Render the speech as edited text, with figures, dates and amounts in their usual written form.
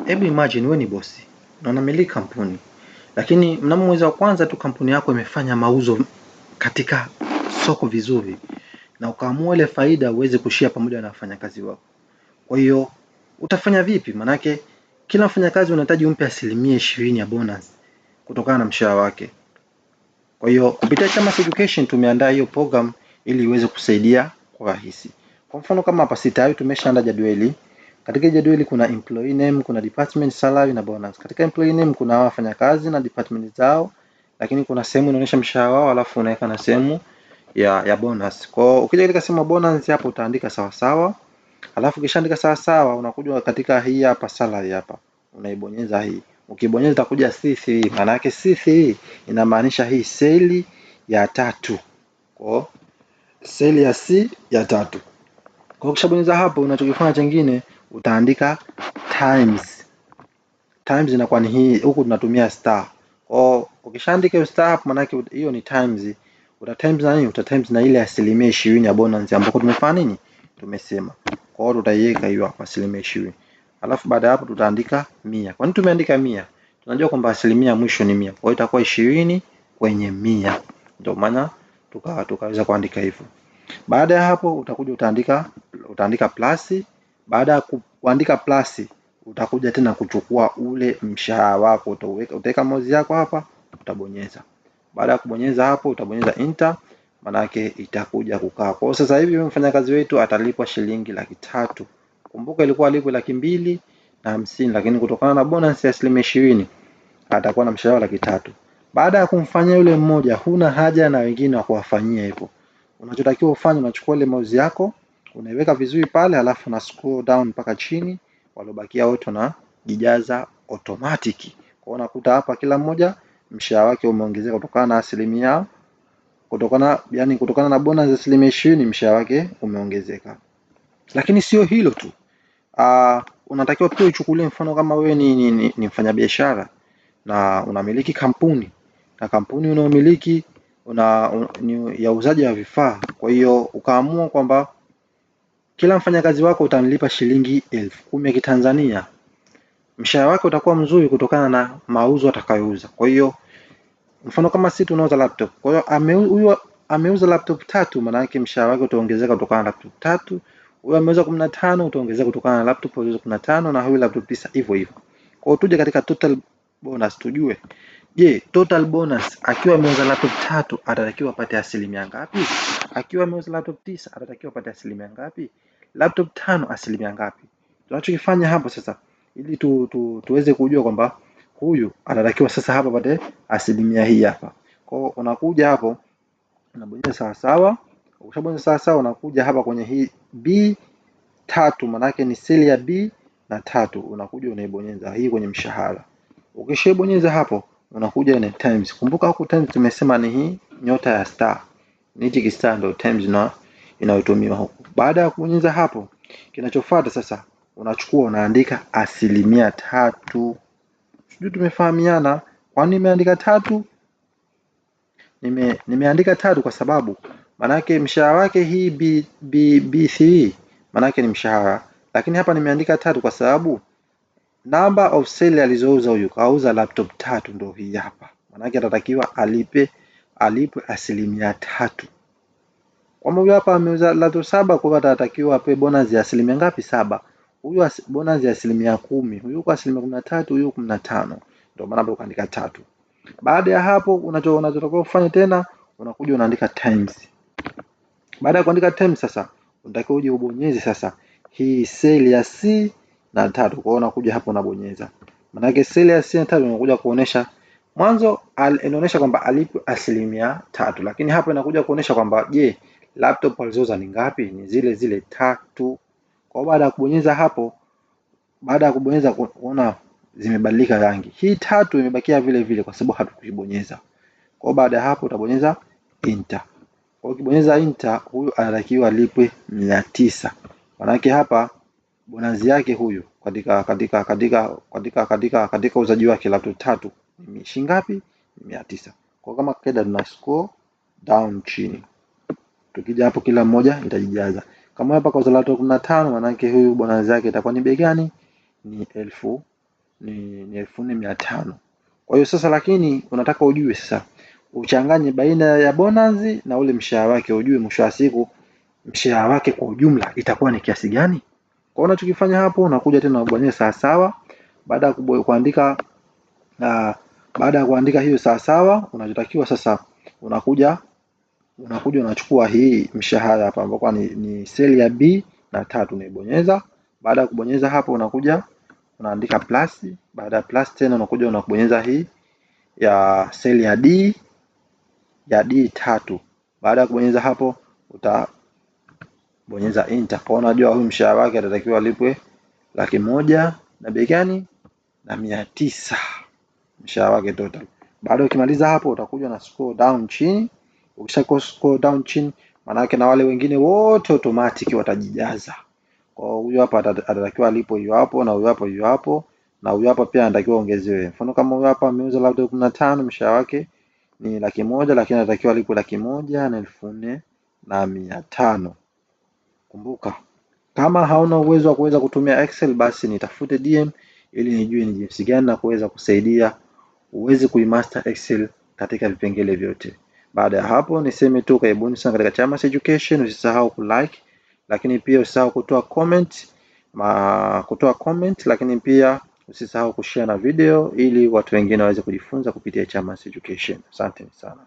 hebu imagine wewe ni bosi na unamiliki kampuni, lakini mnamo mwezi wa kwanza tu kampuni yako imefanya mauzo katika soko vizuri, na ukaamua ile faida uweze kushare pamoja na wafanyakazi wako. Kwa hiyo utafanya vipi? Manake kila mfanyakazi unahitaji umpe 20% ya bonus kutokana na mshahara wake. Kwa hiyo kupitia Chama's Education tumeandaa hiyo program ili iweze kusaidia kwa rahisi. Kwa mfano kama hapa tayari tumeshaandaa jadwali. Katika jadwali kuna employee name, kuna department, salary na bonus. Katika employee name kuna wafanyakazi na department zao, lakini kuna sehemu inaonyesha mshahara wao, alafu unaweka na sehemu ya bonus. Kwa hiyo ukija katika sehemu ya bonus hapo utaandika sawa sawa. Alafu ukishaandika sawa sawa unakuja katika hii hapa salary hapa. Unaibonyeza hii. Ukibonyeza itakuja C3. Maana yake C3 inamaanisha hii seli ya 3. Kwa seli ya C ya 3. Kwa ukishabonyeza hapo unachokifanya kingine utaandika times. Times inakuwa ni hii, huku tunatumia star. Kwa ukishaandika hiyo star hapo maana yake hiyo ni times. Uta times na nini? Uta times na ile 20% ya bonus ambapo tumefanya nini? Tumesema. Kwa hiyo tutaiweka hiyo hapa 20%. Alafu baada hapo tutaandika 100. Kwa nini tumeandika 100? Tunajua kwamba asilimia mwisho ni 100. Kwa hiyo itakuwa 20 kwenye 100. Ndio maana tukaweza kuandika hivyo. Baada ya hapo utakuja utaandika plus. Baada ya kuandika plus utakuja tena kuchukua ule mshahara wako, utaweka mouse yako hapa, utabonyeza. Baada ya kubonyeza hapo utabonyeza enter, maana yake itakuja kukaa. Kwa sasa hivi mfanyakazi wetu atalipwa shilingi 300,000. Kumbuka ilikuwa alipwe 250,000, lakini kutokana na bonus ya 20% atakuwa na mshahara 300,000. Baada ya kumfanyia yule mmoja, huna haja na wengine wa kuwafanyia hivyo. Unachotakiwa ufanye, unachukua ile mouse yako, unaiweka vizuri pale, alafu na scroll down mpaka chini, walobakia wote wanajijaza automatic. Kwa unakuta hapa kila mmoja mshahara wake umeongezeka kutokana na asilimia, kutokana na bonus ya 20% mshahara wake umeongezeka. Lakini sio hilo tu. Unatakiwa pia uchukulie mfano kama wewe ni mfanyabiashara na unamiliki kampuni, na kampuni unaomiliki ni ya uzaji wa vifaa. Kwa hiyo ukaamua kwamba kila mfanyakazi wako utamlipa shilingi 10,000 ya Kitanzania. Mshahara wake utakuwa mzuri kutokana na mauzo atakayouza. Kwa hiyo mfano kama sisi tunauza laptop. Kwa hiyo huyo ameuza laptop 3, maana yake mshahara wake utaongezeka kutokana na laptop 3. Huyo ameuza 15 utaongezeka kutokana na laptop hizo 15, na huyo laptop 9 hivyo hivyo. Kwa hiyo tuje katika total bonus tujue. Je, total bonus akiwa ameuza laptop 3 atatakiwa apate asilimia ngapi? Akiwa ameuza laptop 9 atatakiwa apate asilimia ngapi? Laptop 5 asilimia ngapi? Tunachokifanya hapo sasa ili tuweze kujua kwamba huyu anatakiwa sasa hapa apate asilimia hii hapa. Kwa hiyo unakuja hapo unabonyeza sawa sawa. Ukishabonyeza sawa sawa unakuja hapa kwenye hii B3, maana yake ni seli ya B na 3. Unakuja unaibonyeza hii kwenye mshahara. Ukishabonyeza hapo unakuja na times. Kumbuka huku times tumesema ni hii nyota ya star. Ni hiki star ndio times inayotumiwa huku. Baada ya kubonyeza hapo, kinachofuata sasa unachukua unaandika 3%. Sijui tumefahamiana. Kwa nini nimeandika 3? Nimeandika 3 kwa sababu maana yake mshahara wake hii B3 maana yake ni mshahara, lakini hapa nimeandika 3 kwa sababu number of sale alizouza huyu, kauza laptop 3 ndio hii hapa. Maana yake atatakiwa alipwe 3%. Kwa huyu hapa ameuza laptop 7, kwa hiyo atatakiwa ape bonus ya asilimia ngapi? 7. Huyu bonus ya asilimia 10, huyu kwa asilimia 13, huyu 15. Ndio maana hapo kaandika 3. Baada ya hapo unachotakiwa kufanya tena unakuja unaandika times. Baada ya kuandika times sasa unatakiwa uje ubonyeze sasa hii seli ya C na 3. Kwa hiyo unakuja hapo unabonyeza. Maana yake seli ya C na 3 inakuja kuonesha mwanzo inaonyesha kwamba alipo asilimia 3, lakini hapo inakuja kuonesha kwamba je, laptop alizouza ni ngapi? Ni zile zile 3. Kwa baada ya kubonyeza hapo, baada ya kubonyeza kuona zimebadilika rangi. Hii 3 imebakia vile vile kwa sababu hatukuibonyeza. Kwa baada ya hapo utabonyeza enter. Kwa ukibonyeza enter, huyu anatakiwa alipwe 900. Maana yake hapa bonus yake huyu katika uzaji wake laptop 3 ni shilingi ngapi? 900. Kwa kama kaida tuna scroll down chini. Tukija hapo kila mmoja itajijaza. Kama hapa kwa laptop 15, maana yake huyu bonus yake itakuwa ni bei gani? Ni 1000. ni 4500. Kwa hiyo sasa, lakini unataka ujue sasa uchanganye baina ya bonus na ule mshahara wake, ujue mwisho wa siku mshahara wake kwa ujumla itakuwa ni kiasi gani. Kwa unachokifanya hapo, unakuja tena unabonyeza sawa. Baada ya kuandika hiyo sawa, unachotakiwa sasa unakuja unachukua hii mshahara hapa ambapo ni seli ya B na 3 unaibonyeza. Baada ya kubonyeza hapo, unakuja unaandika plus. Baada ya plus tena unakuja unabonyeza hii ya seli ya D 3. Baada ya kubonyeza hapo, utabonyeza enter. Kwa unajua huyu mshahara wake atatakiwa alipwe 1,000,000 na bei gani? Na 900 mshahara wake total. Baada ukimaliza hapo, utakuja na scroll down chini. Ukisha scroll down chini, maana yake na wale wengine wote automatic watajijaza. Kwa huyu hapa atatakiwa alipo hiyo hapo, na huyu hapo hiyo hapo, na huyu hapa pia anatakiwa ongezewe. Mfano kama huyu hapa ameuza labda 15, mshahara wake ni 100,000, lakini anatakiwa alipo 100,000 na 4,500. Kumbuka, kama hauna uwezo wa kuweza kutumia Excel, basi nitafute DM ili nijue ni jinsi gani na kuweza kusaidia uweze kuimaster Excel katika vipengele vyote. Baada ya hapo, niseme tu karibuni sana katika Chamas Education. Usisahau kulike, lakini pia usisahau kutoa comment, lakini pia usisahau kushare na video ili watu wengine waweze kujifunza kupitia Chamas Education. Asante sana.